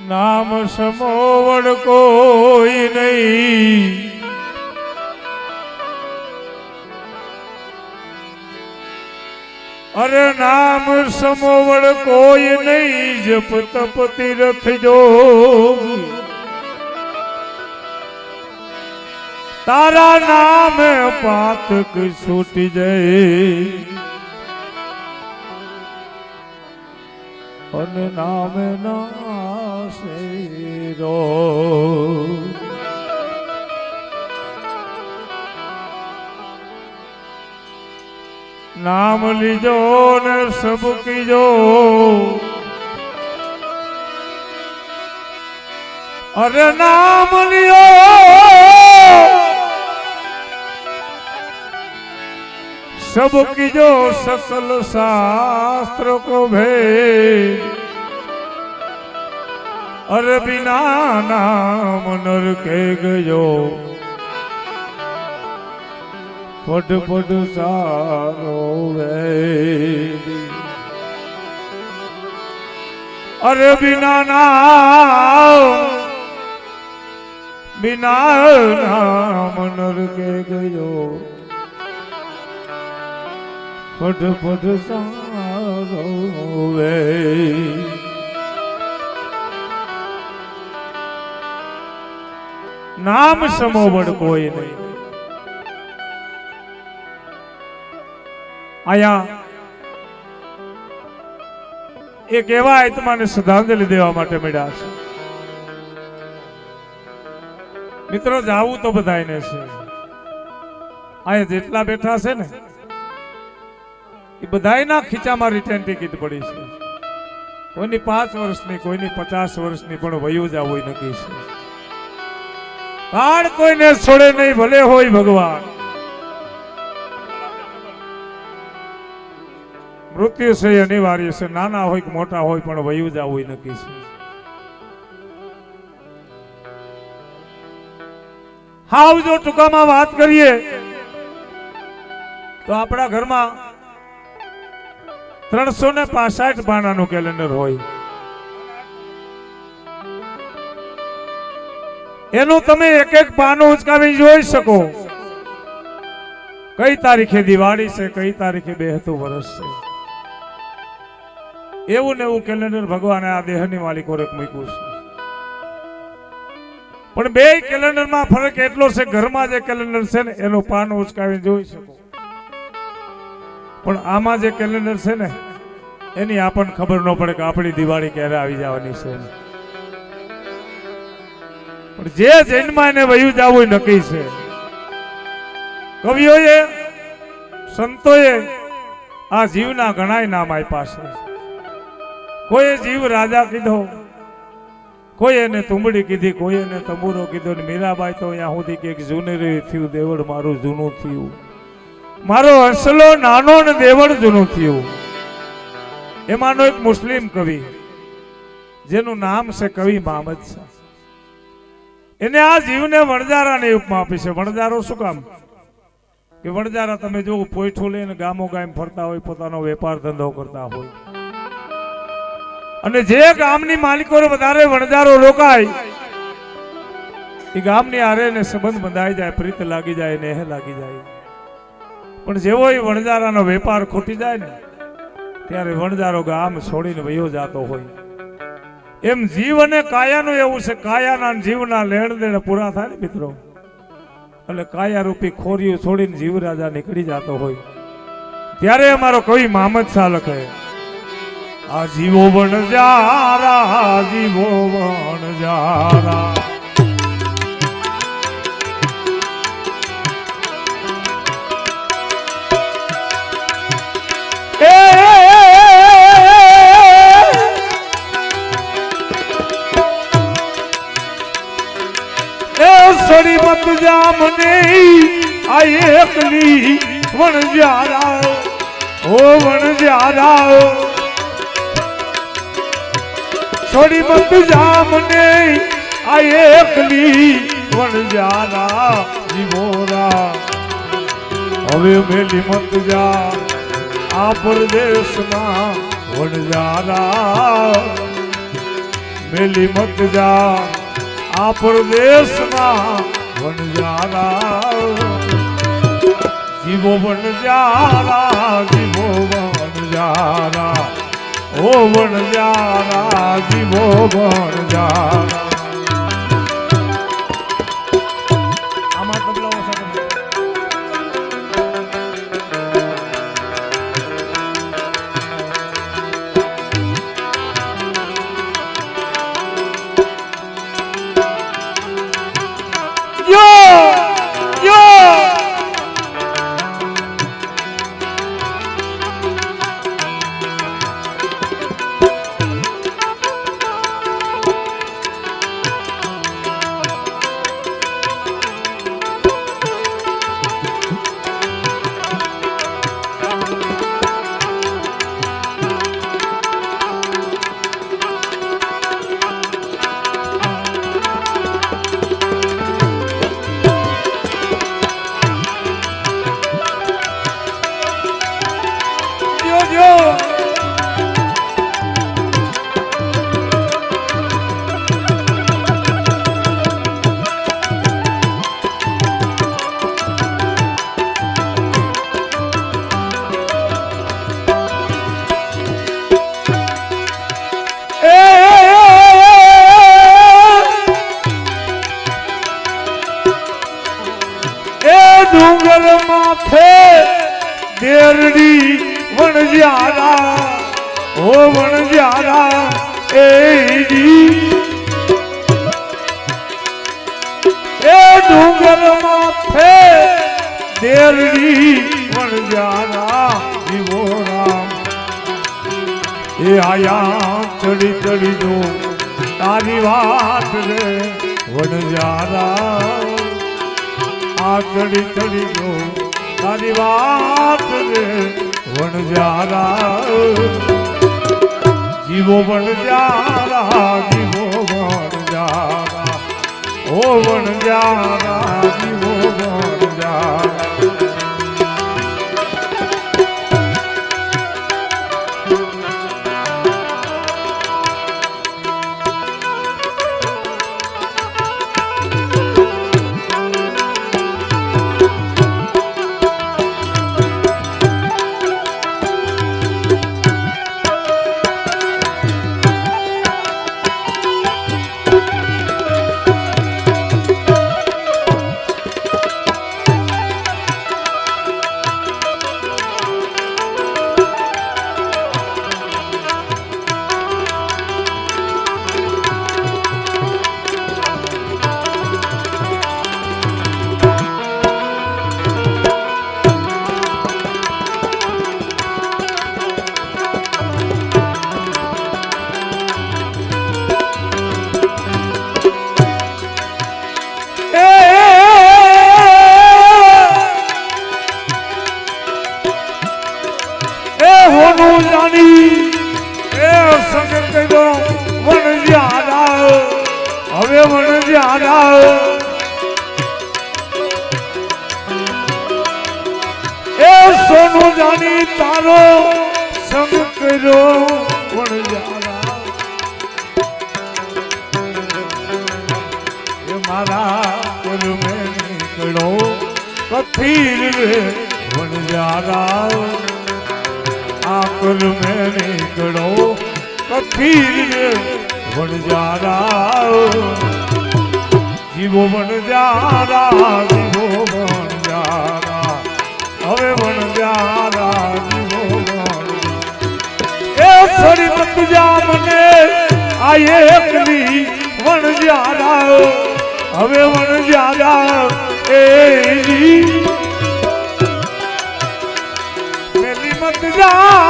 નામ સમોવડ કોઈ નહીં, અરે નામ સમોવડ કોઈ નહીં, જપ તપ તીરથ જોગ તારા નામે પાતક છૂટી જાય, અને નામે નાશે રોગ। નામ લીજો ને સબ કીજો, અરે નામ लियो सब कीजो, सकल शास्त्र को भेद, अरे बिना नाम नर के गयो, पट पट सारो वेद, अरे बिना नाम नर के गयो, पट पट सारो वेद। नाम समोवड़ कोई नहीं। आया एक एवा आत्मा ने श्रद्धांजलि देवा माटे મળ્યા છે। મિત્રો જાવું તો બધાયને છે, આ જેટલા બેઠા છે ને એ બધાયના ખીચામાં રિટર્ન ટિકિટ પડી છે। કોઈની 5 વર્ષની, કોઈની 50 વર્ષની, પણ વયું જાવું નક્કી છે। કાળ કોઈને છોડે નહીં, ભલે હોય ભગવાન। મૃત્યુ છે અનિવાર્ય છે, નાના હોય કે મોટા હોય, પણ વયું જાવું નક્કી છે। હાવ જો ટૂંકામાં વાત કરીએ તો આપણા ઘરમાં 365 પાનાનું કેલેન્ડર હોય, એનું તમે એક એક પાનું ઉચકાવી જોઈ શકો। કઈ તારીખે દિવાળી છે, કઈ તારીખે બેહતું વર્ષ છે, એવું ને એવું કેલેન્ડર ભગવાને આ દેહની માલિકોરે મૂક્યું છે। પણ બે કેલેન્ડરમાં ફરક એટલો છે, ઘરમાં જે કેલેન્ડર છે ને એનું પાન ઉચકાવી જોઈ શકો, પણ આમાં જે કેલેન્ડર છે ને એની આપણને ખબર ન પડે કે આપણી દિવાળી ક્યારે આવી જવાની છે। પણ જે જન્મમાં એને વયું જવું નક્કી છે। કવિઓએ, સંતોએ આ જીવના ઘણા નામ આપ્યા છે। કોઈ જીવ રાજા કીધો, કોઈ એને તુંબડી કીધી, કોઈ એને તંબુરો કીધો, ને મીરાબાઈ તો અહીંયા સુધી કે જૂનેરી થયું દેવળ મારું જૂનું થયું, મારો હસલો નાનો ને દેવળ જૂનું થયું। એમાંનો એક મુસ્લિમ કવિ જેનું નામ છે કવિ મામદ શાહ, એને આ જીવને વણજારાની ઉપમા આપી છે। વણજારો શું કામ કે વણજારા તમે જો પોઈઠું લઈને ગામો ગામ ફરતા હોય, પોતાનો વેપાર ધંધો કરતા હોય, અને જે ગામની માલિકો વધારે વણજારો રોકાય એ ગામની હારે ને સંબંધ બંધાઈ જાય, પ્રીત લાગી જાય, નેહ લાગી જાય। પણ જેવો એ વણજારાનો વેપાર ખોટી જાય ને ત્યારે વણજારો ગામ છોડીને વયો જતો હોય। એમ જીવ અને કાયાનું એવું છે, કાયાના જીવના લેણ દેણ પૂરા થાય ને મિત્રો, એટલે કાયા રૂપી ખોરિયું છોડીને જીવ રાજા નીકળી જતો હોય। ત્યારે અમારો કવિ મામદ શાહ લખે, આ જીવો વણજારા, જીવો વણજારા, છોડી મત જા મને આ એકલી વણજારા, ઓ વણજારા, છોડી મત જા મને આ એકલી વણજારા, જીવોરા હવે મેલી મત જા આ પરદેશમાં વણજારા, મેલી મત જા આ પરદેશમાં વણજારા જીવો વણજારા જીવો વણજારા ઓ વણજારા જીવો વણજારા આમાં તબલાઓ સાથે ડુંગર માથે દેરડી વણજારા ઓ વણજારા એ ડુંગર માથે દેરડી વણજારા જીવો રામ એ આયા ચડી ચડી જો તારી વાત રે વણજારા આ ચડી ચડી જો તારી વાત રે વણજારા જીવો વણજારા જીવો વણજારા ઓ વણજારા જીવો વણજારા હવે વણજારા એ સોનું જાની તારો સંગ કર્યો વણજારા એ મારા કર મેં નીકળો કથીર રે વણજારા આ કર મેં નીકળો કથીર રે વણજારા જીવો વણજારા જીવો વણજારા હવે વણજારા જીવો વણજારા એ છોડી મત જા મને આ એકલી વણજારા હવે વણજારા એ મેલી મત જા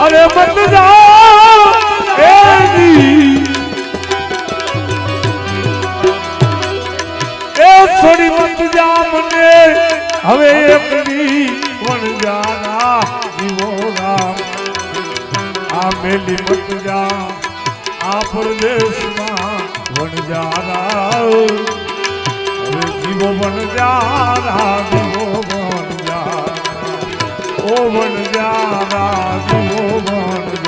અરે મત જા એ છોડી મત જા મને હવે એકલી વણજારા જીવો રામ આ મેલી મત જા આ પરદેશમાં વણજારા હવે જીવો વણજારા જીવો વણજારા ઓ વણજારા જીવો વણજારા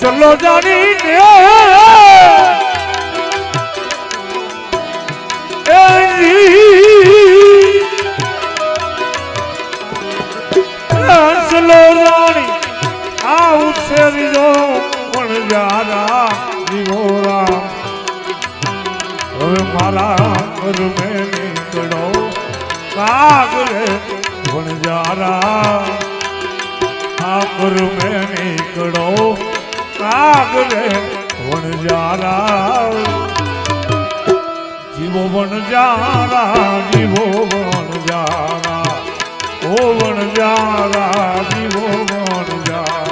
असलो जानी ने असलो जानी आउट से रिजो पण जारा जीवोरा હવે મારા ઘર મેં નીકળો કાગરે વણજારા આ ઘર મેં નીકળો કાગરે વણજારા જીવો વણજારા જીવો વણજારા ઓ વણજારા જીવો વણજારા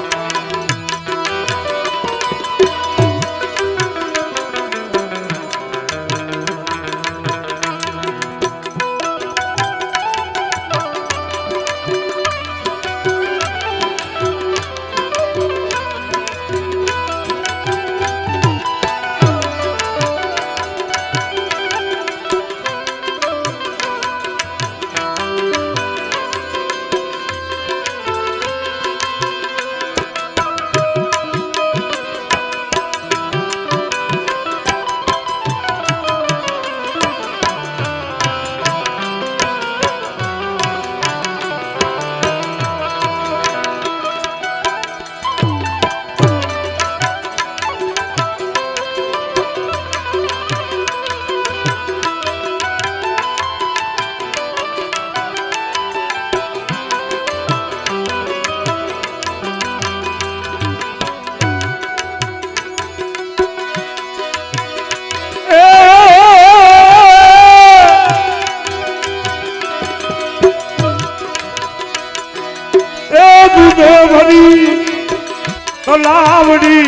લાવડી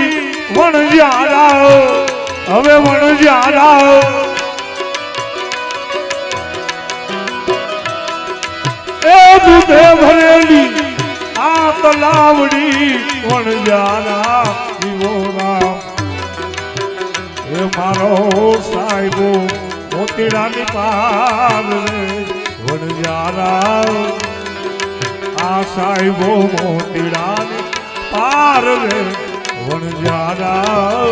વણજારા હવે વણજારા એ દૂધે ભરેલી આ તલાવડી વણજારા જીવો રામ એ મારો સાહેબો મોતીડાની પાર રે વણજારા આ સાહેબો મોતીડાની પાર રે વણજારા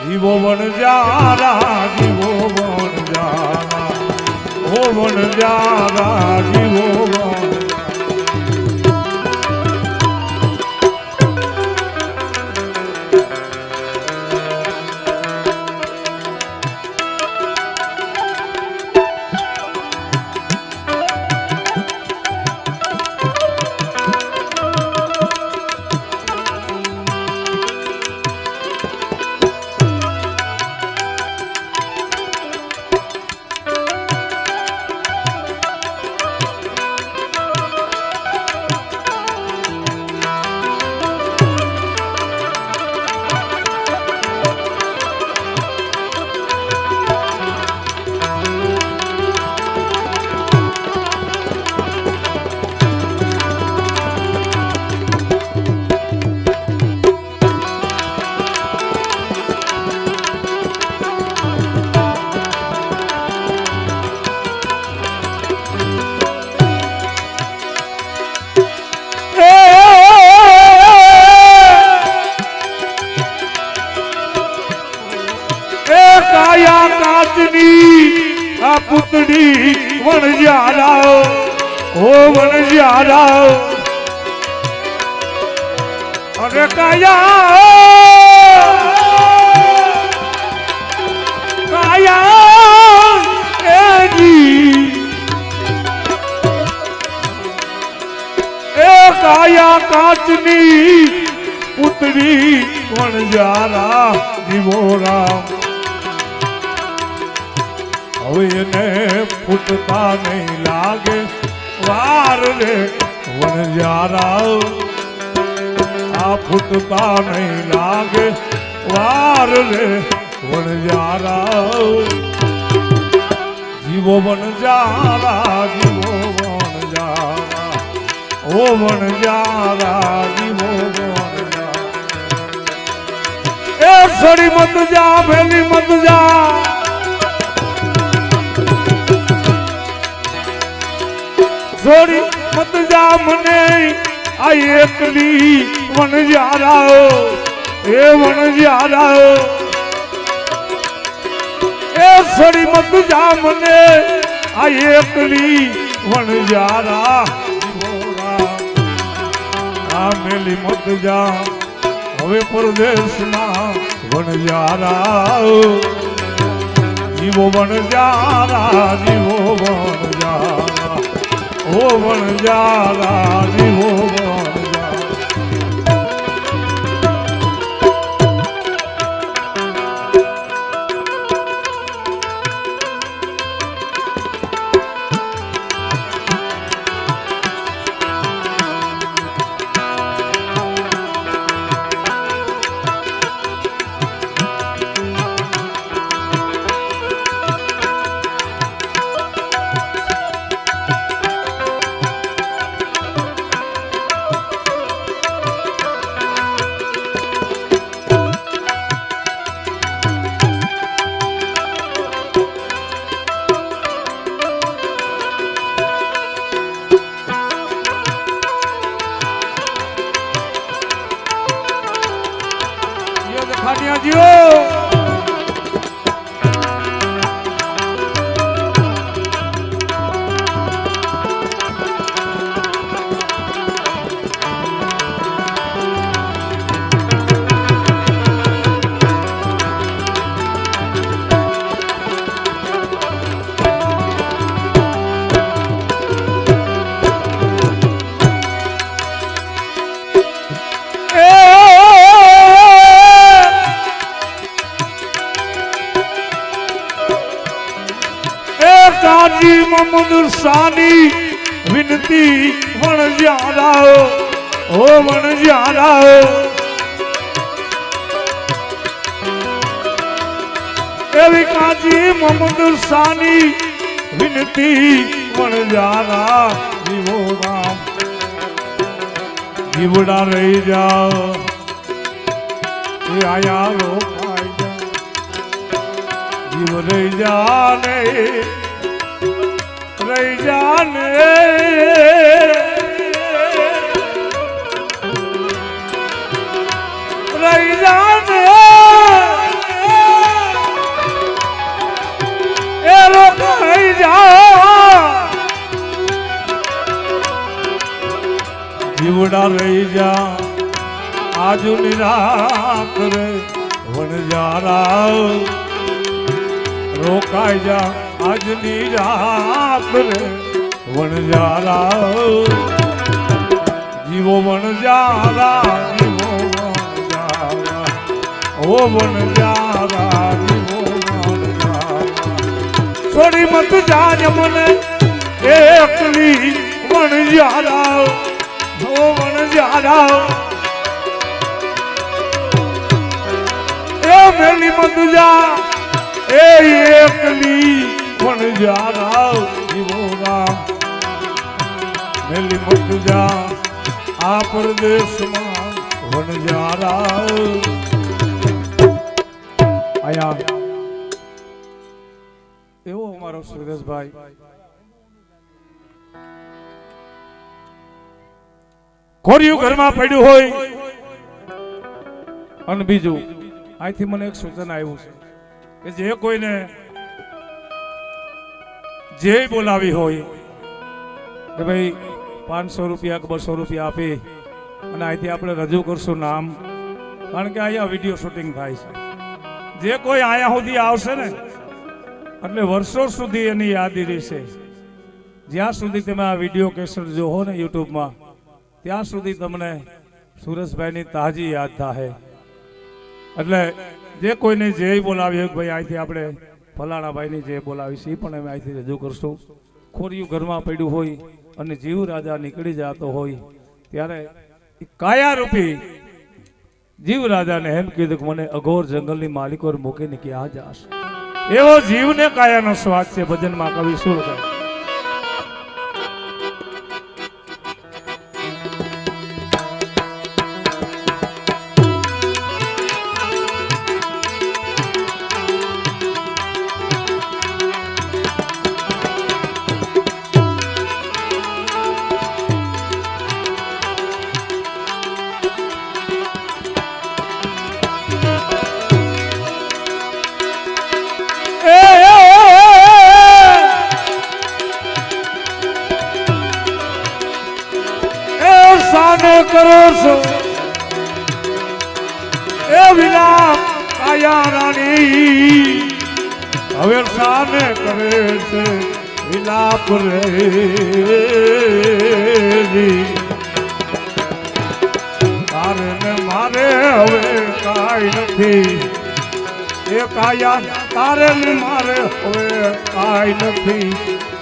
જીવો વણજારા જીવો વણજારા ઓ વણજારા જીવો વણજારા આ પુતળી વણજારા ઓ વણજારા અરે કાયા કાયા એજી એ કાયા કાચની પુતળી વણજારા જીવો રામ હવે એને ફૂટતા નહીં લાગે વાર રે વણજારા આ ફૂટતા નહીં લાગે વાર રે વણજારા જીવો વણજારા જીવો વણજારા ઓ વણજારા જીવો વણજારા એ છોડી મત જા ભેલી મત જા છોડી મત જા મને આ એકલી વણજારાઓ એ વણજારાઓ એ સડી મત જા મને આ એકલી વણજારા આ મેલી મત જા હવે પરદેશમાં વણજારા જીવો વણજારા જીવો વણજારા ઓ વણજારા જીવો વણજારા કાજી મોહમ્મદ સાની વિનતી વણજારાઓ ઓ વણજારાઓ એવી કાજી મોહમ્મદ સાની વિનતી વણજારા જીવો રામ જીવડા રહી જાઓ એ આયા રોકાઈ જા જીવ રહી જાને રહી જાને રહી જાને એ રોકાઈ જા જીવડા રહી જા આજુ નિરાક રે વણજારા રોકાઈ જા આજની રાત રે વણજારા જીવો વણજારા જીવો વણજારા ઓ વણજારા જીવો વણજારા છોડી મત જાજ મને એકલી વણજારા ઓ વણજારા એ મેલી મત જા એ એકલી વણજારા જીવો રામ મેલી મત જા આ પરદેશમાં વણજારા આયા એવો અમારો સુરેશભાઈ ખોરિયું ઘરમાં પડ્યું હોય અને બીજું અહીંથી મને એક સૂચન આવ્યું છે કે જે કોઈને જે બોલાવી હોય કે ભાઈ 500 રૂપિયા કે 200 રૂપિયા આપી અને અહીંથી આપણે રજૂ કરશું નામ કારણ કે અહીંયા વિડીયો શૂટિંગ થાય છે જે કોઈ અહીંયા સુધી આવશે ને એટલે વર્ષો સુધી એની યાદી રહેશે જ્યાં સુધી તમે આ વિડીયો કેસેટ જોવો ને યુટ્યુબમાં ત્યાં સુધી તમને સુરેશભાઈની તાજી યાદ થાય એટલે જે કોઈને જે બોલાવી ભાઈ અહીંથી આપણે ફલાણા ભાઈની જે બોલાવી છે એ પણ અમે અહીંથી રજૂ કરશું ખોરિયું ઘરમાં પડ્યું હોય અને જીવ રાજા નીકળી જતો હોય ત્યારે કાયા રૂપી જીવ રાજાને એમ કીધું કે મને અઘોર જંગલની માલિકો મૂકીને ક્યાં જાશ એવો જીવને કાયાનો સ્વાદ છે ભજનમાં કવિ સુર કહે કરો છો એ વિલાપ કાયા રાણી હવે સાને કરે છે વિલાપ રે તારે ને મારે હવે કાંઈ નથી એ કાયા તારે ને મારે હવે કાંઈ નથી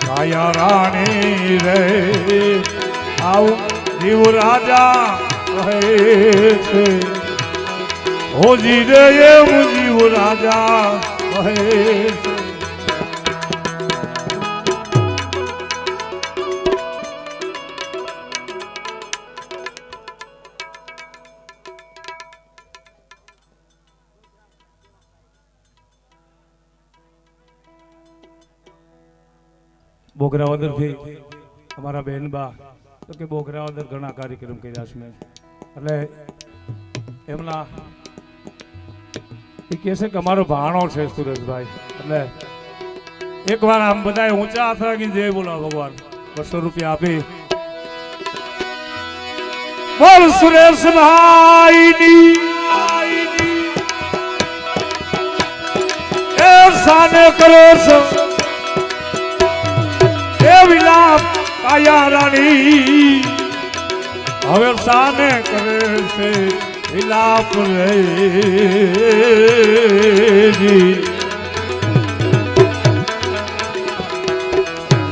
કાયા રાણી રે આવું જીવ રાજા કહે છે હોજી રે એવું જીવ રાજા કહે છે બોગરાવદર થી અમારા બહેનબા તો કે બોગરાવદર ઘણા કાર્યક્રમ કર્યા છે મેં એટલે એમના એ કહે છે કે અમારો ભાણો છે સુરેશભાઈ એટલે એકવાર આમ બધા ઊંચા હાથ રાખી જય બોલા ભગવાન 200 રૂપિયા આપી બોલ સુરેશભાઈ એ સાને કરો છો વિલાપ કાયા રાણી હવે સાને કરે છે વિલાપ રે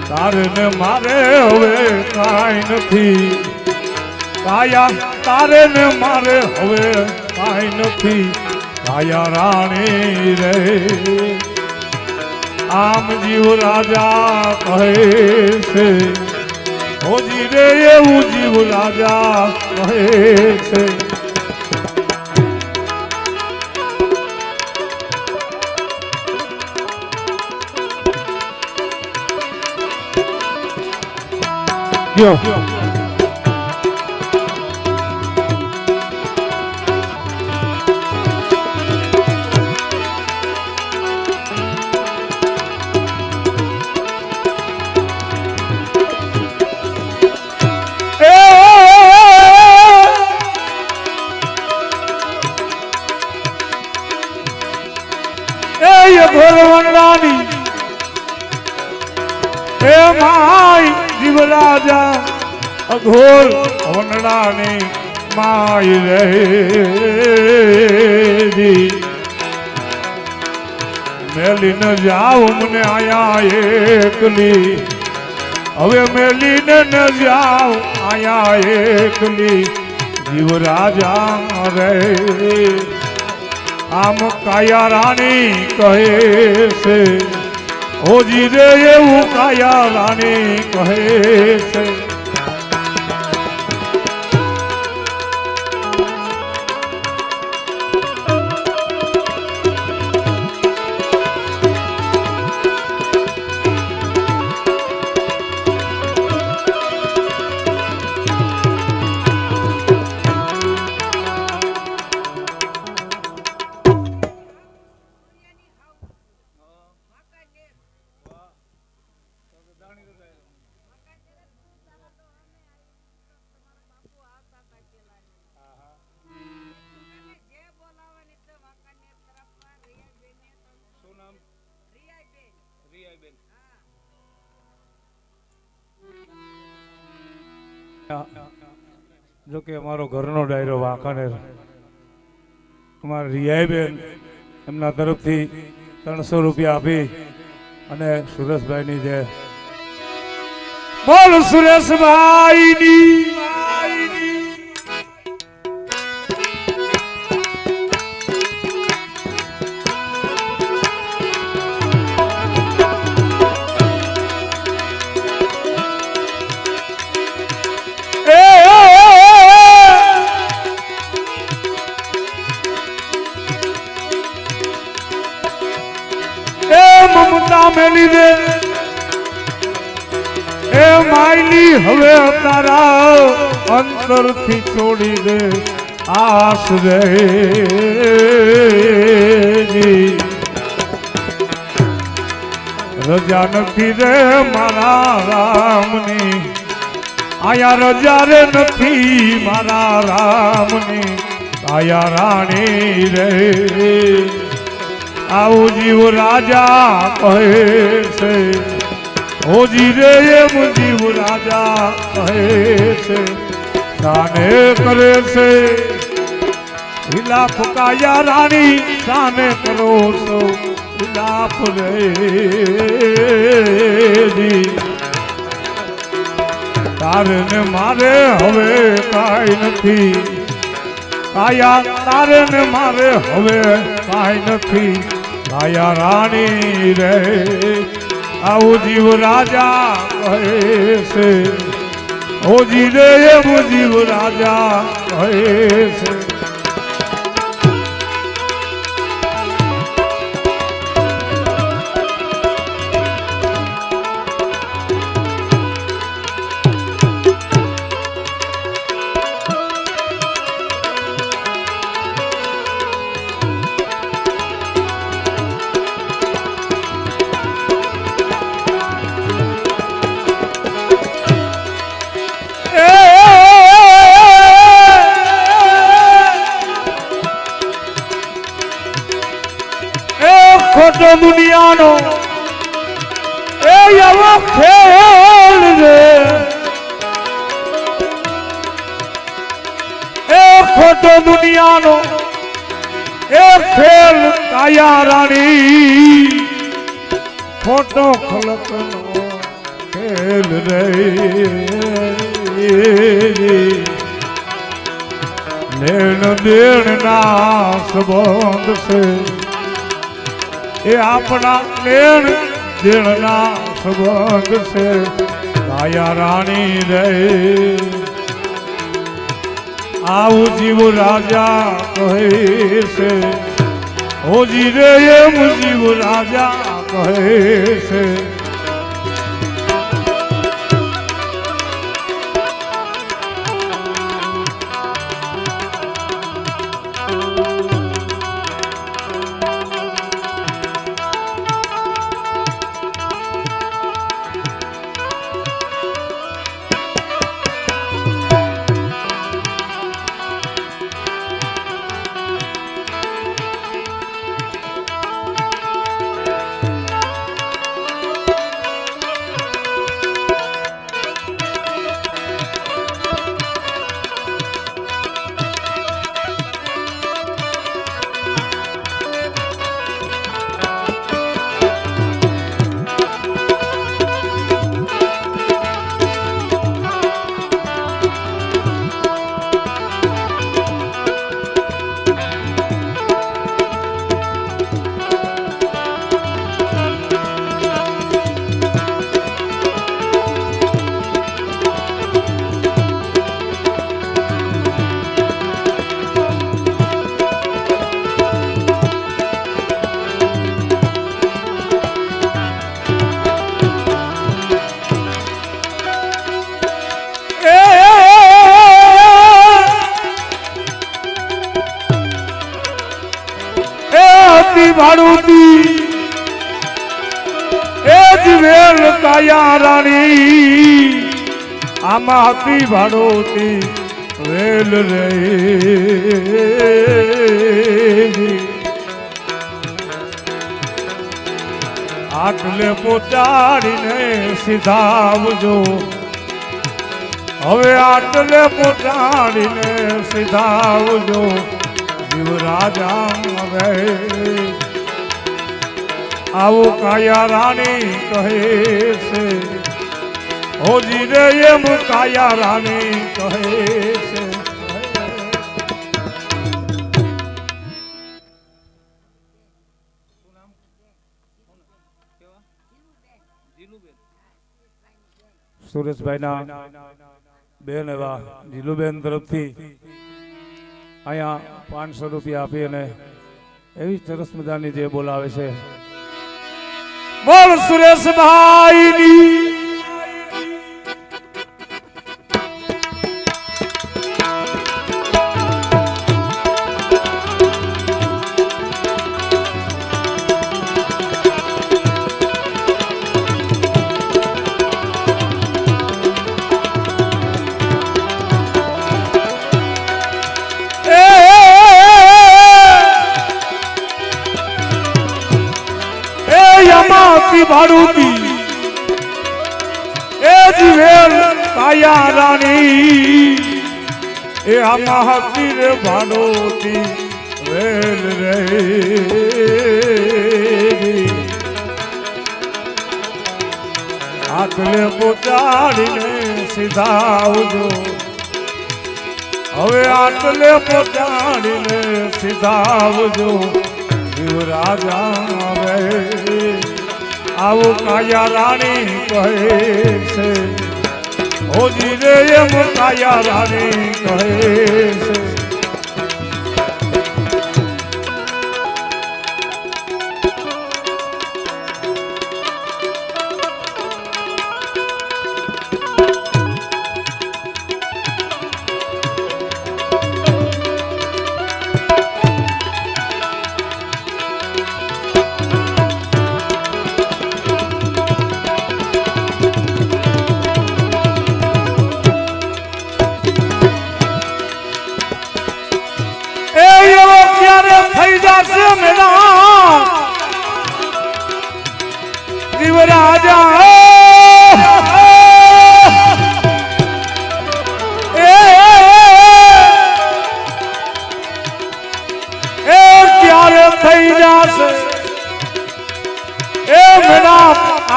તારે ને મારે હવે કાંઈ નથી કાયા તારે ને મારે હવે કાંઈ નથી કાયા રાણી રે આમ જીવ રાજા કહે છે હોજી રે એવું જીવ રાજા કહે છે ઘોરવંડાની હે માય જીવ રાજા અઘોર વનડાની માય રે મેલી ન જાવ મને આયા એકલી હવે મેલી ન જાવ આયા એકલી જીવ રાજા રે આમ કાયા રાણી કહે છે હોજી રે એવું કાયા રાણી કહે છે જો કે અમારો ઘરનો ડાયરો વાંકાનેર અમારા રિયાબેન એમના તરફથી 300 રૂપિયા આપી અને સુરેશભાઈની જે બોલ સુરેશભાઈની મેલી દે એ માયલી હવે તારા અંતરથી છોડી દે આસ રે રજા નથી રે મારા રામની આયા રજા રે નથી મારા રામની કાયા રાણી રે આવું જીવ રાજા કહે છે ઓજી રે એમ જીવ રાજા કહે છે સાને કરે છે વિલાપ કાયા રાણી સાને કરો છો વિલાપ રે તારે ને મારે હવે કાંઈ નથી કાયા તારે ને મારે હવે કાંઈ નથી કાયા રાણી રે આવું જીવ રાજા કહે છે ઓજી રે એમ જીવ રાજા કહે છે ખોટો દુનિયાનો એ એવો ખેલ રે એ ખોટો દુનિયાનો એ ખેલ કાયા રાણી ખોટો ખલકનો ખેલ રે લેણ દેણ ના સંબંધ છે એ આપણા લેણ દેણના સંબંધ છે કાયા રાણી રે આવું જીવ રાજા કહે છે ઓજી રે એમ જીવ રાજા કહે છે ભાડુતી એ જ વેલ કાયા રાણી આમાં હતી ભાડુતી વેલ રે આટલે પહોંચાડીને સીધાવજો હવે આટલે પહોંચાડીને સીધાવજો જીવ રાજા હવે આવું કાયા રાણી કહે છે ઓજી રે એમ કાયા રાણી કહે છે સુરેશભાઈના બેન એવા જીલુબેન તરફથી અહીંયા 500 રૂપિયા આપી અને એવી સરસ મજાની જે બોલાવે છે બોલ સુરેશભાઈની માવતી ભાડુતી એ જીવેલ કાયા રાણી એ આમાં હકી રે ભાડોતી વેલ રે આટલે પહોંચાડીને સીધા આવજો હવે આટલે પહોંચાડીને સીધા આવજો જીવ રાજા રે આવું કાયા રાણી કહે છે હોજી રે એમ કાયા રાણી કહે છે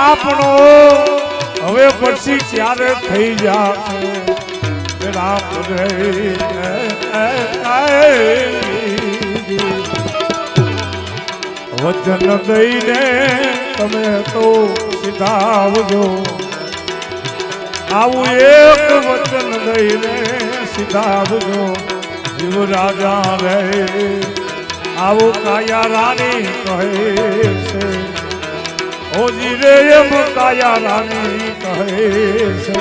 આપણો હવે પછી ક્યારે થઈ જશે રામ રે વચન દઈને તમે તો સીધા આવજો આવું એક વચન દઈને સીધા આવજો જીવ રાજા રે આવું કાયા રાણી કહે છે હોજી રે એમ કાયા રાણી કહે છે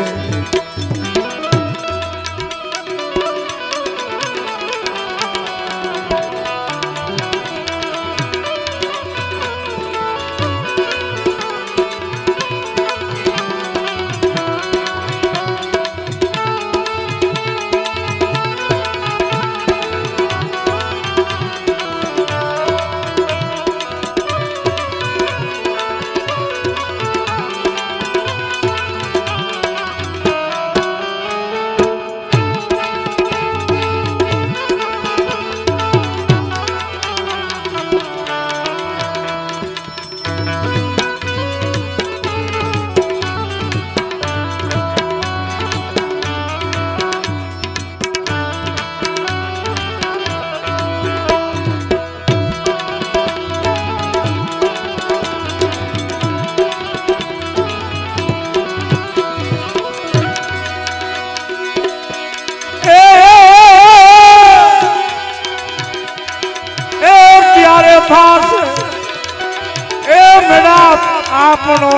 આપણો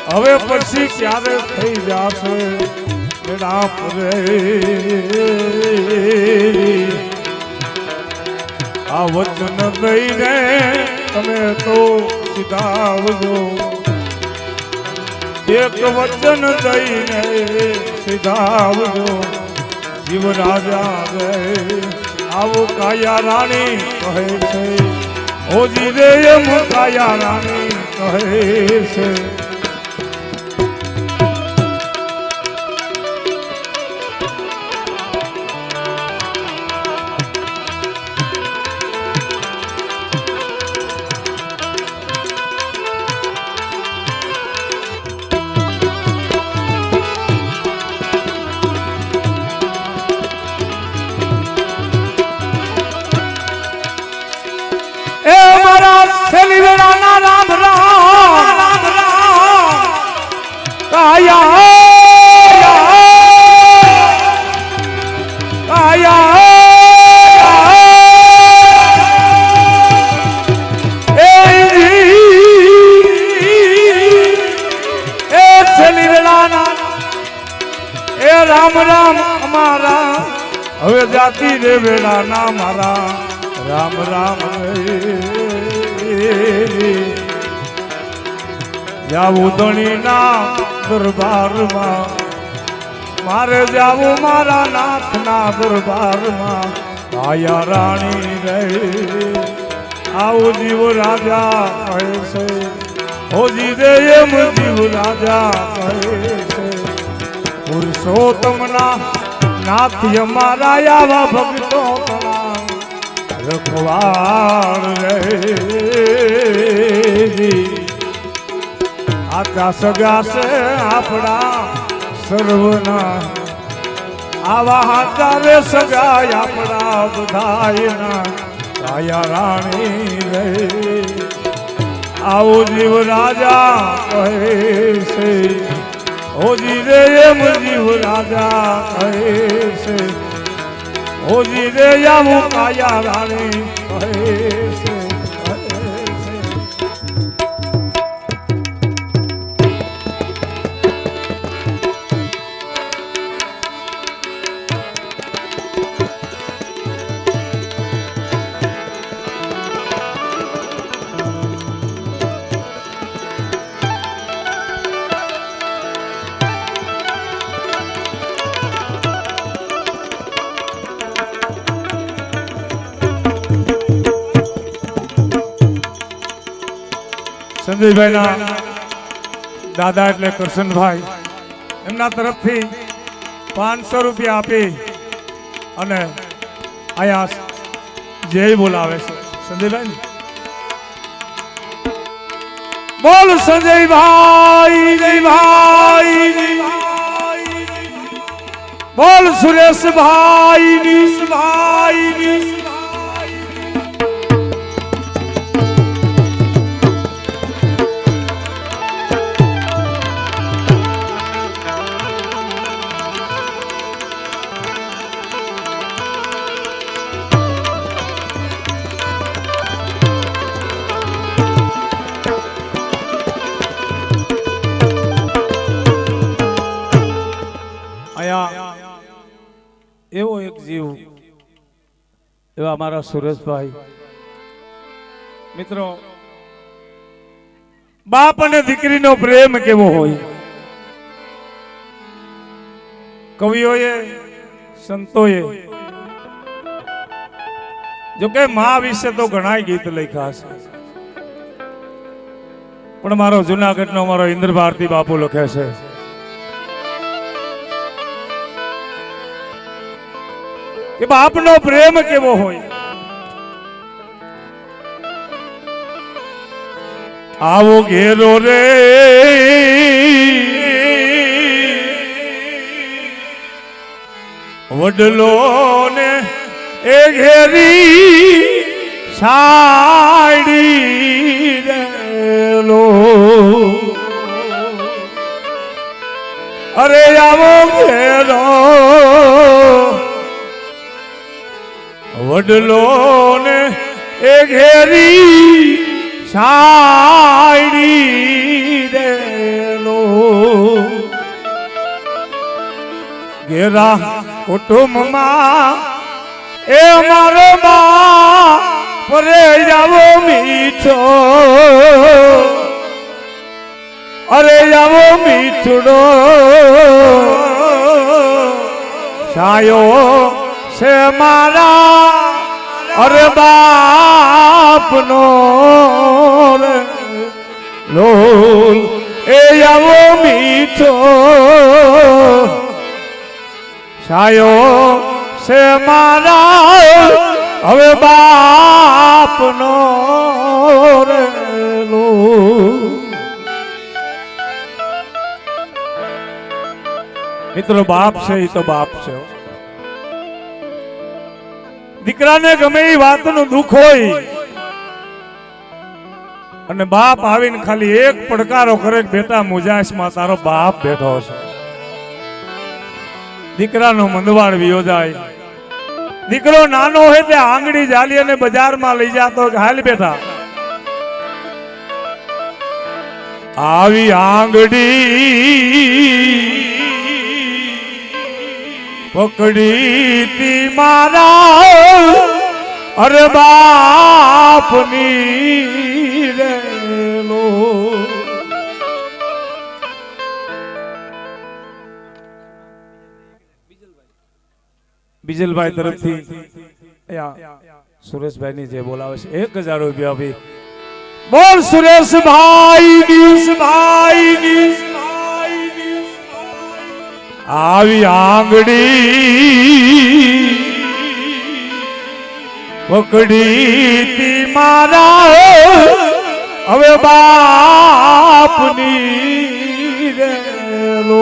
હવે પછી ક્યારે થઈ જશે રામ રે આ વચન દઈને તમે તો સીધા આવજો એક વચન દઈને સીધા આવજો જીવ રાજા રે આવું કાયા રાણી કહે છે હોજી રે એમ કાયા રાણી કહે છે છેલ્લી વેળાના રામ રામ કાયા છેલ્લી વેળાના એ રામ રામ અમારા હવે જાતિ રે વેળાના મારા રામ રામ જાવું ધણીના દરબારમાં મારે જાવું મારા નાથના દરબારમાં કાયા રાણી રે આવું જીવ રાજા કહે છે હોજી રે એમ જીવ રાજા કહે છે પુરુષોત્તમના નાથ અમારા આવા ભક્તો રખવાળ રે આતા સગા છે આપણા સર્વના આવા હાથા રે સગા આપણા બધાયના કાયા રાણી રે આવો જીવ રાજા કહે છે હોજી રે એમ જીવ રાજા કહે છે હોજી રે આવું કાયા રાણી કહે છે સંજયભાઈના દાદા એટલે કરશનભાઈ એમના તરફથી 500 રૂપિયા આપી અને આયા જય બોલાવે છે સંજયભાઈ બોલ સંજયભાઈ જયભાઈ બોલ સુરેશભાઈ નીશભાઈ એવો એક જીવ એવા અમારા સુરેશભાઈ મિત્રો બાપ અને દીકરીનો પ્રેમ કેવો હોય કવિઓએ સંતોએ જો કે માં વિશે તો ઘણા ગીત લખ્યા છે પણ મારો જુનાગઢનો અમારો ઇન્દ્ર ભારતી બાપુ લખે છે કે બાપનો પ્રેમ કેવો હોય આવો ઘેરો રે વડલો ને એ ઘેરી સાડી રેલો અરે આવો ઘેરો વડલો ને એ ઘેરી સાડી રેલો ઘેરા કુટુંબમાં એ મારો બા પરે જાવો મીઠો અરે જાવો મીઠડો છાયો છે મારા અરે બાપનો લોલ એ આવો મીઠો છાયો છે મારા હવે બાપનો મિત્રો બાપ છે એ તો બાપ છે દીકરાને ગમે એ વાતનું દુઃખ હોય અને બાપ આવીને ખાલી એક પડકારો કરે કે બેટા મુજાશમાં તારો બાપ બેઠો છે દીકરાનો મંદવાડ વિયો જાય દીકરો નાનો હોય તે આંગળી જાલી અને બજારમાં લઈ જાતો હાલ બેઠા આવી આંગળી પકડી તી મારા અરે બાપની રેલો બીજલભાઈ તરફથી સુરેશભાઈ ની જે બોલાવે છે 1000 રૂપિયા આપી બોલ સુરેશભાઈ આવી આંગળી પકડી તી મારા હવે બાપની રેલો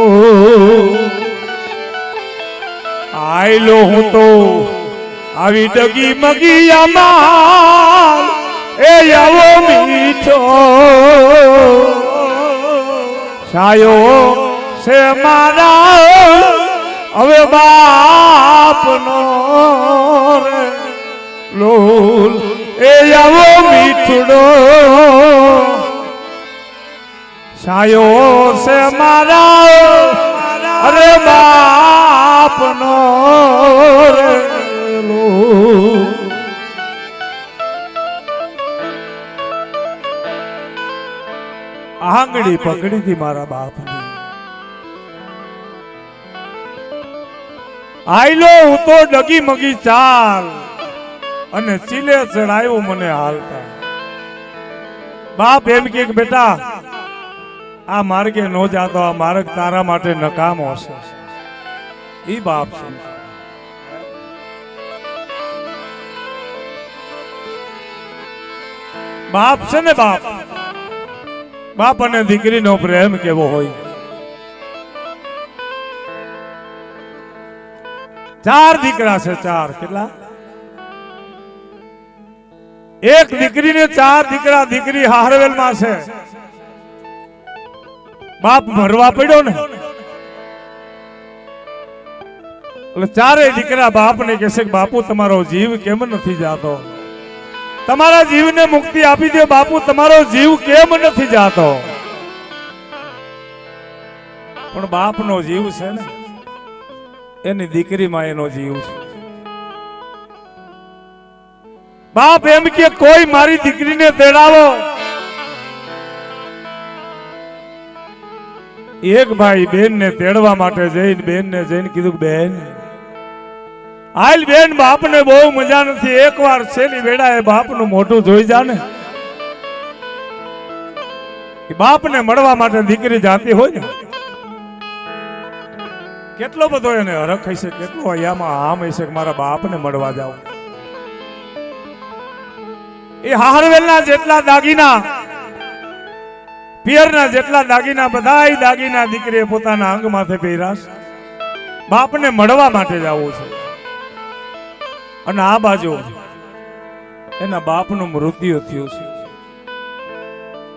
આયલો હું તો આવી ડગી મગી અમાર એ આવો મીઠો છાયો છે મારા હવે બાપનો લોલ એ આવો મીઠડો છાયો છે મારા અરે બાપનો લોલ આંગળી પકડી હતી મારા બાપની આયલો હું તો ડગી મગી ચાલ અને ચીલે ચડાયો મને હાલતા બાપ એમ કે બેટા આ માર્ગે નો જાતો આ માર્ગ તારા માટે નકામો હશે ઈ બાપ છે બાપ છે ને બાપ બાપ અને દીકરીનો પ્રેમ કેવો હોય ચાર દીકરા છે ચાર કેટલા એક દીકરીને ચાર દીકરા દીકરી હારવેલ માં છે બાપ મરવા પડ્યો ને એટલે ચારે દીકરા બાપ ને કહેશે કે બાપુ તમારો જીવ કેમ નથી જાતો તમારા જીવને મુક્તિ આપી દે બાપુ તમારો જીવ કેમ નથી જાતો પણ બાપનો જીવ છે ને એની દીકરીમાં એનો જીવ છે બાપ એમ કે કોઈ મારી દીકરીને તેડાવો એક ભાઈ બેન ને તેડવા માટે જઈને બેન ને જઈને કીધું બેન આલ બેન બાપ ને બહુ મજા નથી એકવાર છેલ્લી વેળાએ બાપ નું મોઢું જોઈ જા ને બાપ ને મળવા માટે દીકરી જાતી હોય ને કેટલો બધો એને હરખ હશે કેટલો અહીંયામાં આમ હશે કે મારા બાપ ને મળવા જાવ એ હારવેલના જેટલા દાગીના પિયરના જેટલા દાગીના બધાય દાગીના દીકરીએ પોતાના અંગ માથે પહેરાશ બાપને મળવા માટે જવું છે અને આ બાજુ એના બાપનું મૃત્યુ થયું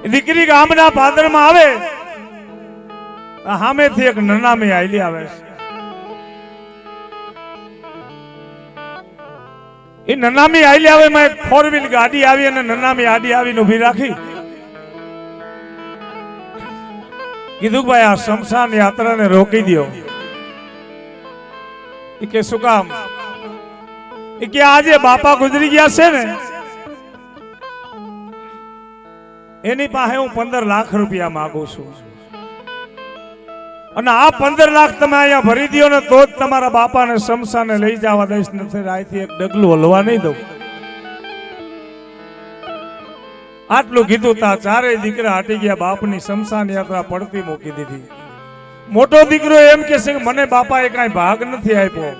છે દીકરી ગામના પાદરમાં આવે સામેથી એક નનામી આયલી આવે છે એ નનામી આયલી આવે માં એક 4 વ્હીલ ગાડી આવી અને નનામી આડી આવીને ઊભી રાખી કીધું ભાઈ આ શમશાન યાત્રાને રોકી દો એ કે શું કામ એ કે આજે બાપા ગુજરી ગયા છે ને એની પાસે હું 15 લાખ રૂપિયા માંગુ છું અને આ 15 લાખ તમે અહીંયા ભરી દો ને તો જ તમારા બાપાને શમશાને લઈ જવા દઈશ નથી રાયથી એક ડગલું હલવા નહીં દઉં આટલું કીધું તા ચારેય દીકરા હાટી ગયા બાપની શમશાન યાત્રા પડતી મૂકી દીધી મોટો દીકરો એમ કે છે કે મને બાપાએ કાંઈ ભાગ નથી આપ્યો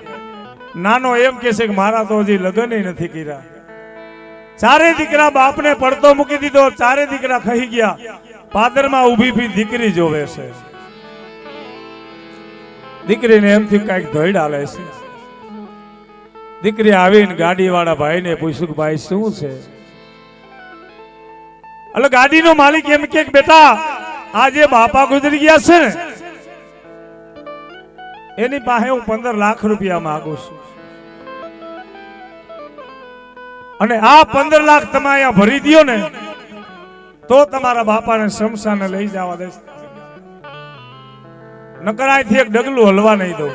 નાનો એમ કે છે કે મારા તો હજી લગ્ન નથી કર્યા ચારે દીકરા બાપને પડતો મૂકી દીધો ચારે દીકરા ખહી ગયા પાદરમાં ઊભી દીકરી જોવે છે દીકરીને એમથી કઈક ધોઈ ડાલે છે દીકરી આવીને ગાડી વાળા ભાઈને પૂછ્યું કે ભાઈ શું છે એટલે ગાડીનો માલિક એમ કે બેટા આજે બાપા ગુજરી ગયા છે ને એની પાસે હું 15 લાખ રૂપિયા માંગુ છું અને આ 15 લાખ તમે અહીંયા ભરી દો ને તો તમારા બાપાને શમશાને લઈ જવા દેશ નકરાયથી એક ડગલું હલવા નહીં દઉં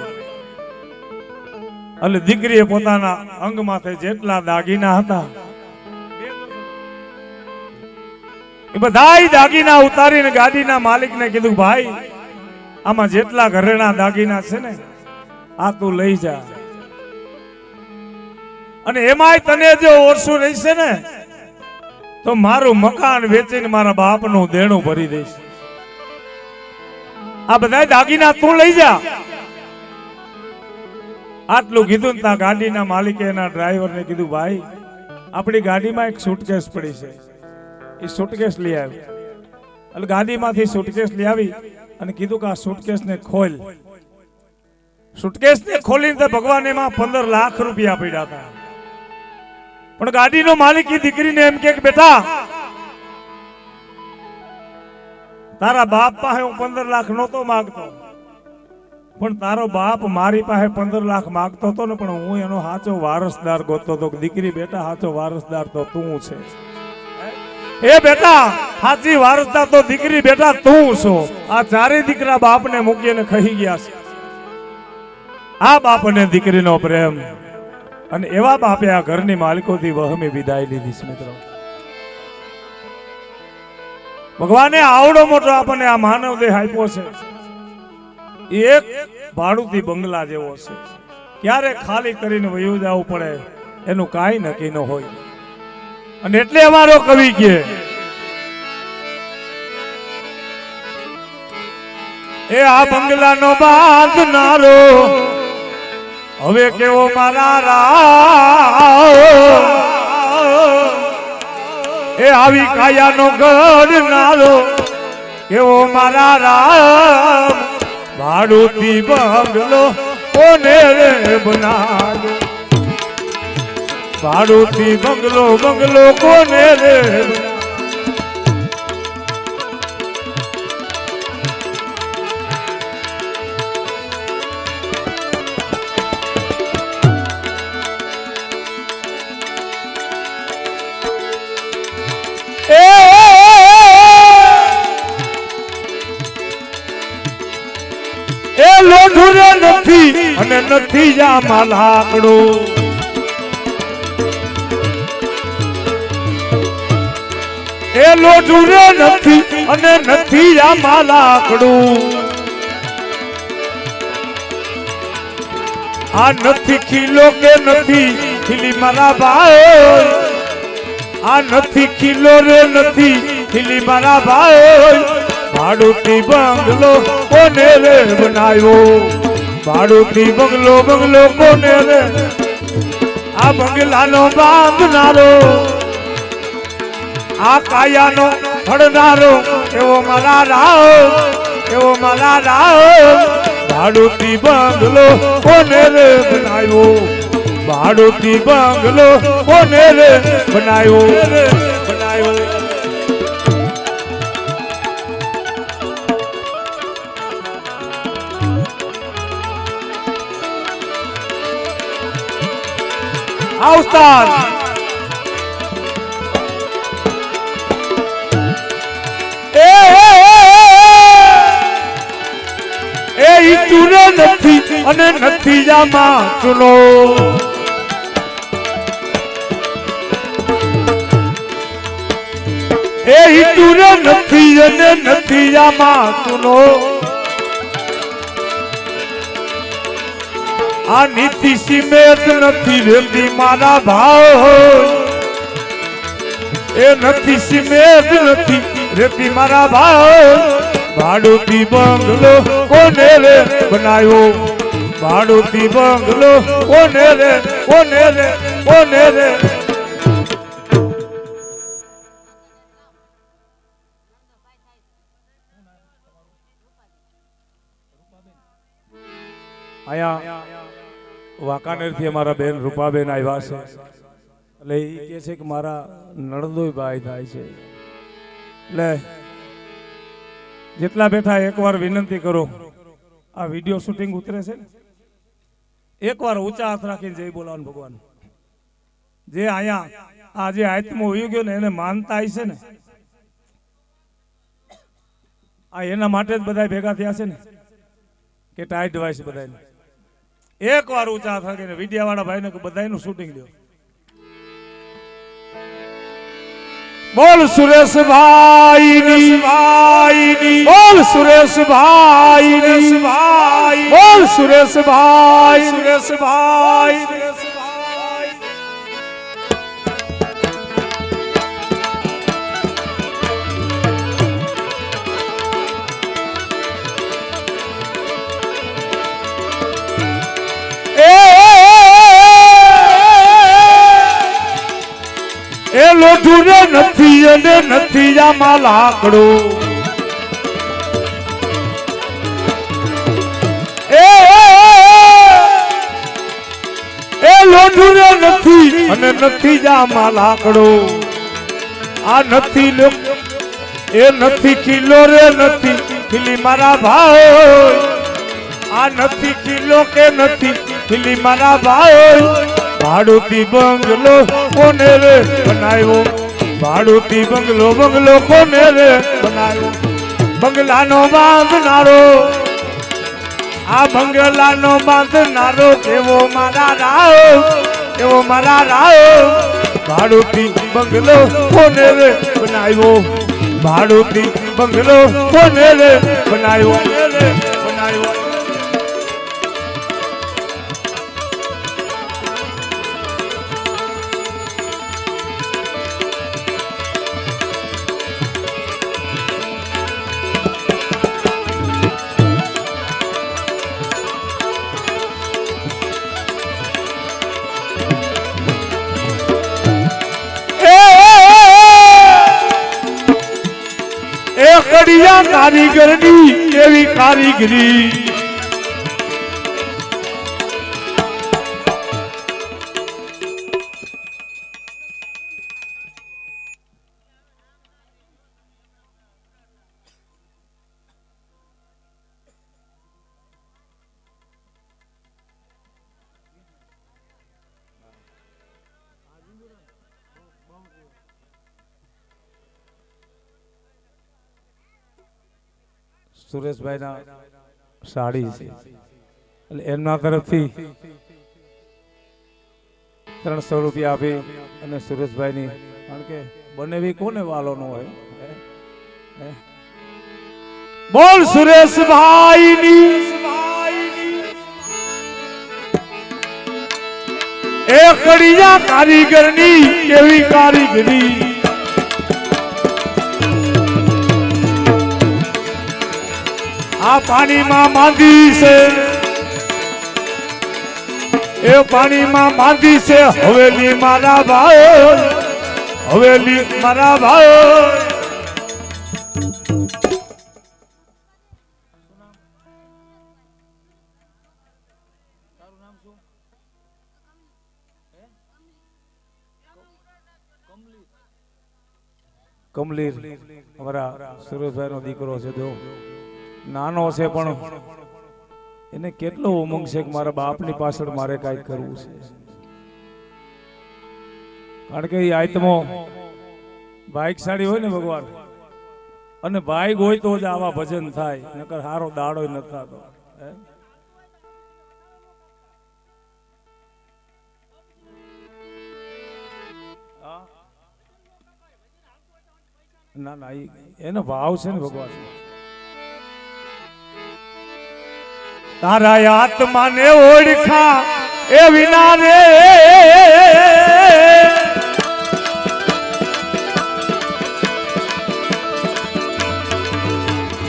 એટલે દીકરીએ પોતાના અંગ માથે જેટલા દાગીના હતા એ બધાય દાગીના ઉતારીને ગાડીના માલિકને કીધું ભાઈ આમાં જેટલા ઘરેણા દાગીના છે ને આ તું લઈ જા અને એમાંય તને જો ઓરસું રહેશે ને તો મારું મકાન વેચીને મારા બાપનું દેણું ભરી દઈશ. આ બધા દાગીના તું લઈ જા. આટલું કીધું ને ત્યાં ગાડીના માલિકે એના ડ્રાઈવરને કીધું, ભાઈ આપણી ગાડીમાં એક સુટકેસ પડી છે, એ સુટકેસ લઈ આવી. એટલે ગાડીમાંથી સુટકેસ લઈ આવી અને કીધું કે આ સુટકેસને ખોલ. સુટકેસને ખોલીને તો ભગવાન એમાં 15 લાખ રૂપિયા પડ્યા હતા. પણ ગાડીનો માલિક એ દીકરીને એમ કે બેટા તારા બાપ પાસે હું 15 લાખ નહોતો માંગતો, પણ તારો બાપ મારી પાસે 15 લાખ માંગતો હતો ને, પણ હું એનો સાચો વારસદાર ગોતતો હતો. દીકરી બેટા સાચો વારસદાર તો તું છે. એ બેટા સાચી વારસદાર તો દીકરી બેટા તું છો. આ ચારે દીકરા બાપને મૂકીને ખહી ગયા છે. આ બાપ અને દીકરીનો પ્રેમ, અને એવા બાપે આ ઘરની માલિકોથી વહમી વિદાય લીધી છે. મિત્રો ભગવાને આવડો મોટો આપણને આ માનવ દેહ આપ્યો છે. એક ભાડુથી બંગલા જેવો છે. ક્યારે ખાલી કરીને વયું જવું પડે એનું કાંઈ નક્કી ન હોય. અને એટલે અમારો કવિ કહે, એ આ બંગલાનો બાંધનારો હવે કેવો મારા રાવ, એ આવી કાયાનો ગઢનારો કેવો મારા રામ. ભાડુથી બંગલો કોને રે બનાવ્યો, ભાડુથી બંગલો બંગલો કોને રે. એ લોઢુરે નથી અને નથી જામાં લાકડું, એ લોઢુરે નથી અને નથી જામાં લાકડું. આ નથી ખીલો કે નથી ખીલી મારા ભાઈ, આ નથી ખીલો રે નથી ખીલી મારા ભાઈ. ભાડુથી બંગલો કોને રે બનાવ્યો, ભાડુથી બંગલો બંગલો કોને રે. આ બંગલાનો બાંધનારો, આ કાયાનો હડનારો એવો મારા રાવ, એવો મારા રાવ. ભાડુથી બંગલો કોને રે બનાવ્યો, ભાડુથી બંગલો કોને રે બનાવ્યો બનાવ્યો. ઉસ્તાદ એ ઈતુરે નથી અને નથી જામાં ચૂનો, એ ઈતુરે નથી અને નથી જામાં ચૂનો. આ નીતિ સિમેન્ટ નથી રેતી મારા ભાવ, એ નથી સિમેન્ટ નથી રેતી મારા ભાવ. ભાડુથી બંગલો કોને રે બનાવ્યો, ભાડુથી બંગલો કોને રે કોને રે કોને રે. આયા વાંકાનેર થી અમારા બેન રૂપાબેન આવ્યા છે. એટલે એ કહે છે કે મારા નણંદોય ભાઈ થાય છે. એટલે જેટલા બેઠા એકવાર વિનંતી કરો, આ વિડીયો શૂટિંગ ઉતરે છે ને, એકવાર ઊંચા હાથ રાખીને જય બોલાવાનું ભગવાન. જે અહીંયા આજે આત્મો વહી ગયો ને એને માનતા આવી છે ને, આ એના માટે જ બધા ભેગા થયા છે ને કે ટાઈટ વાય છે બધાને. એક વાર ઊંચા હાથ રાખીને વિડિયા વાળા ભાઈને બધાનું શૂટિંગ લ્યો. બોલ સુરેશભાઈ ની, બોલ સુરેશભાઈ ની, બોલ સુરેશભાઈ, સુરેશભાઈ. લોઢું રે નથી અને નથી આમાં લાકડું એ લોઢું રે નથી અને નથી આમાં લાકડું આ નથી એ નથી કિલો રે નથી ખીલી મારા ભાઈ આ નથી કિલો કે નથી ખીલી મારા ભાઈ ભાડુતી બંગલો કોને રે બનાવ્યો ભાડુતી બંગલો કોને રે બનાવ્યો બંગલાનો બાંધનારો આ બંગલાનો બાંધનારો કેવો મારા રાવ ભાડુતી બંગલો કોને રે બનાવ્યો ભાડુતી બંગલો કોને રે બનાવ્યો કડિયા કારીગરની એવી કારીગરી સુરેશભાઈ ના સાડી છે એટલે એમના તરફથી 300 રૂપિયા આપી અને સુરેશભાઈ ની કારણ કે બનેવી કોને વાલો નો હોય બોલ સુરેશભાઈ ની એ કડિયા કારીગર ની કેવી કારીગરી આ પાણીમાં માંદી છે એ પાણીમાં માંદી છે હવેલી મારા ભાઈ હવેલી મારા ભાઈ કમલીર અમારા સુરેશભાઈ નો દીકરો છે જો નાનો છે પણ એને કેટલો ઉમંગ છે કે મારા બાપની પાછળ મારે કાંઈક કરવું છે કારણ કે એ આત્મો ભાગ્યશાળી હોય ને ભગવાન અને ભાગ હોય તો જ આવા ભજન થાય નકર હારો દાડો ન થતો ના ના એનો ભાવ છે ને ભગવાન તારા આત્માને ઓળખા એ વિના રે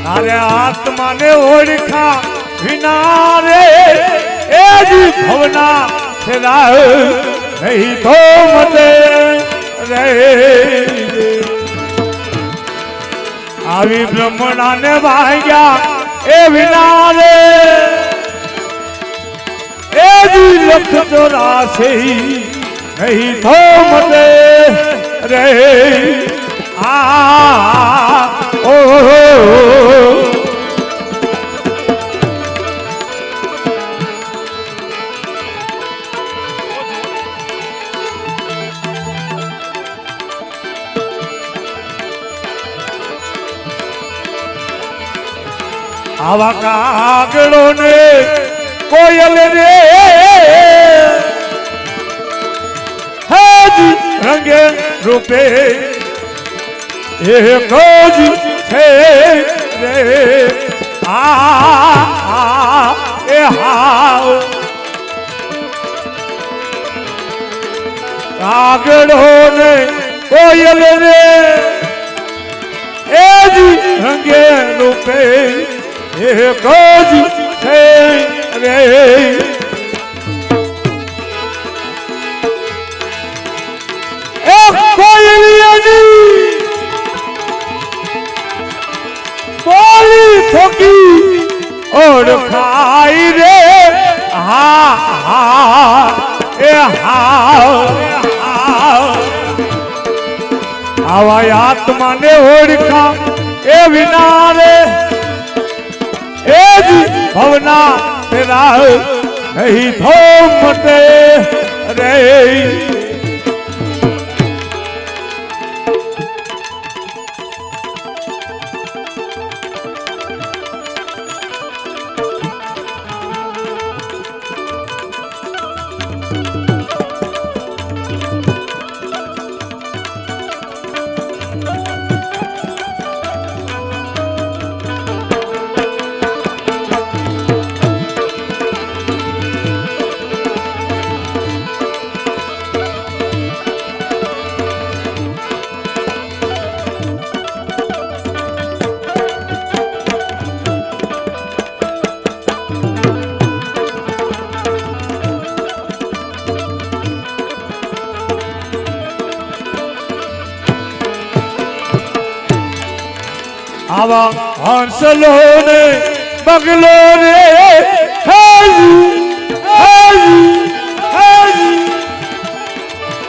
તારે આત્માને ઓળખા વિના રે એ જી ભવના ખેલા નહીં તો મતે રે આવી બ્રહ્મણાને ભાગ્યા એ વિના રે એ જી લખ 84 નહીં તો મતે રે ઓ આવા કાગડો ને કોયલ રે હજ રંગે રૂપે એક જ છે રે એ હાવ કાગડો ને કોયલ રે એ જ રંગે રૂપે એક જ છે રે કોયલિયા ઓળખાય રે હા હા એ આવા આત્માને ઓળખા એ વિના રે એ જ ભવના તેરા નહીં થો મટે રે આવા હંસલો ને બગલો રે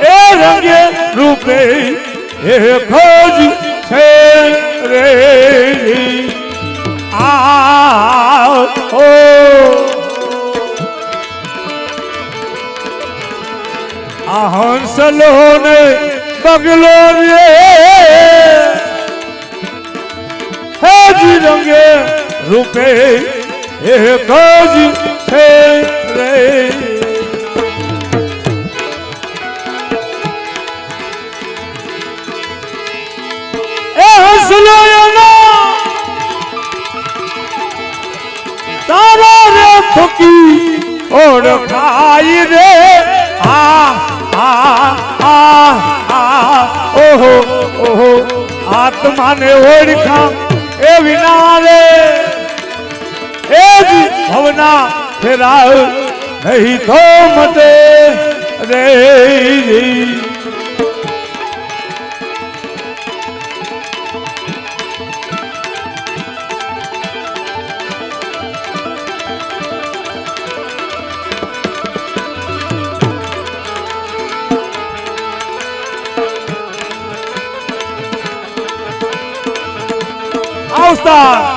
એ રંગે રૂપે એ ખોજ છે રે આ હંસલો ને બગલો રે રંગે રૂપે એક જ છે રે એ હસલો તારા રે થકી ઓળખાય રે ઓહો ઓહો આત્માને ઓળખા એ વિના રે એ જ ભવના ફેરા નહીં તો મટે રે Austar!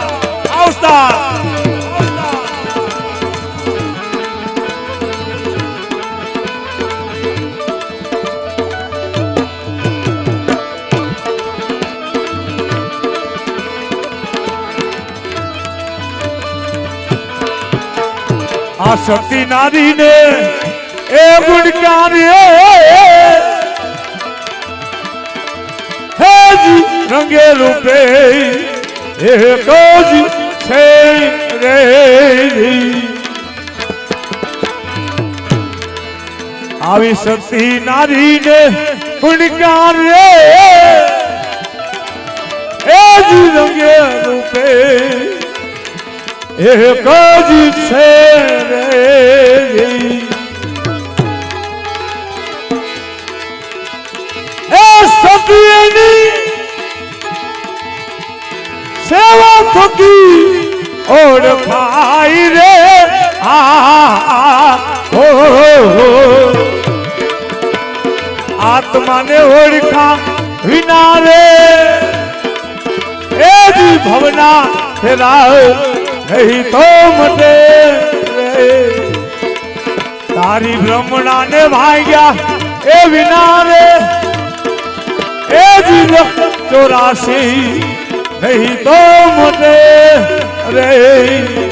આ શક્તિ નારીને એ ગુણકારી હે રંગે રૂપે એક જ છે રે આવી શક્તિ નારીને ગુણગાન રે એ જ રંગે રૂપે એક જ છે રે એ સતીની સેવા થકી ઓળખાય રે આત્માને ઓળખા વિના રે એ જ ભવના ફેરા નહીં તો મટે રે તારી બ્રહ્મણાને ભાગ્યા એ વિના રે એ જ 84 नहीं तो मुझे रे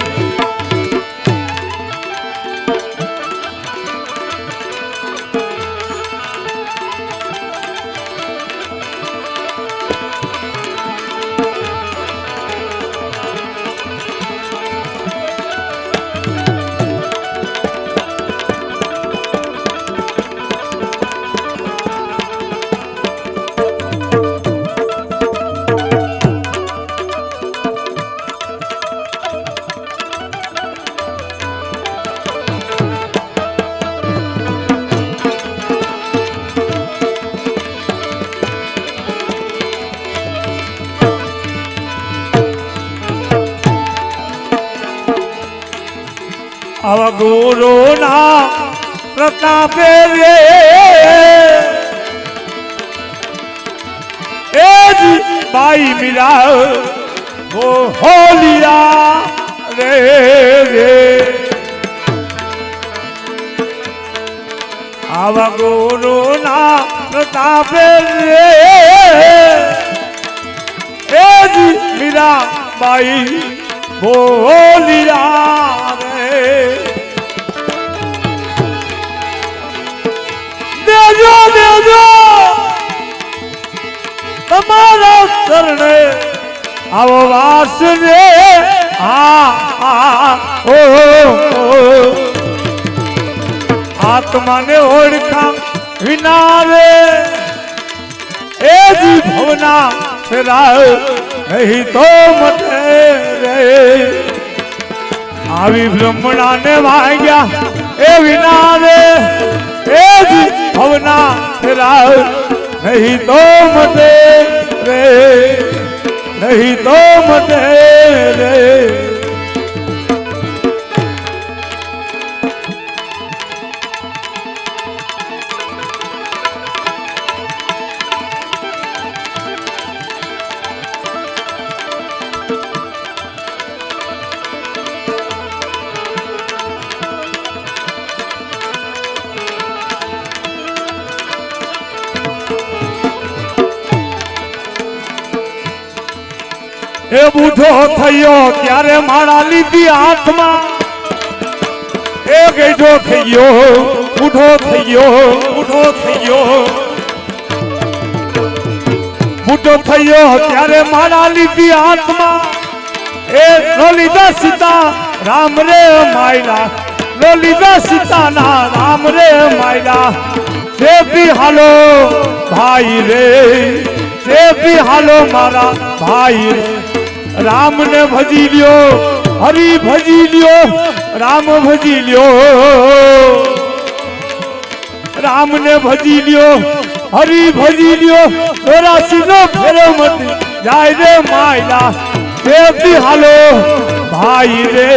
આવા ગુરુના પ્રતાપે રે એ જ બાઈ મીરા હોલિયા રે રે આવા ગુરુના પ્રતાપે રે એ જ મીરા બાઈ હોલિયા રે દેજો દેજો તમારા શરણે આવો વાસ રે ઓ આત્માને ઓળખા વિના રે એ જ ભવના ફેરાય નહીં તો મટે રે આવી બ્રહ્મણાને વાગ્યા એ વિના રે એ જ ભવના ફેરાય નહીં તો મટે રે નહીં તો મટે રે એ બુઢો થયો ત્યારે માળા લીધી હાથમાં એ ગેજો થયો બુઢો થયો બુઢો થયો બુઢો થયો ત્યારે માળા લીધી હાથમાં એ લોલીદા સીતા રામ રે માયલા લોલીદા સીતાના રામ રે માયલા જે બી હાલો ભાઈ રે જે બી હાલો મારા ભાઈ રે રામ ને ભજી લ્યો હરી ભજી લ્યો રામ ભજી લ્યો રામ ને ભજી લ્યો હરી ભજી લ્યો 84 નો ફેરો મતી જાય રે માયલા જે બી હાલો ભાઈ રે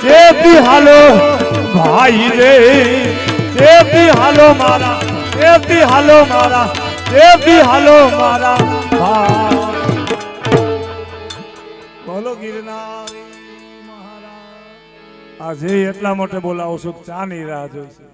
જે બી હાલો ભાઈ રે જે બી હાલો મારા જે બી હાલો મારા જે બી હાલો મારા ભાઈ બોલો ગિરનારી મહારાજ આજે એટલા માટે બોલાવું છું ચા ની રાહ જોઈશે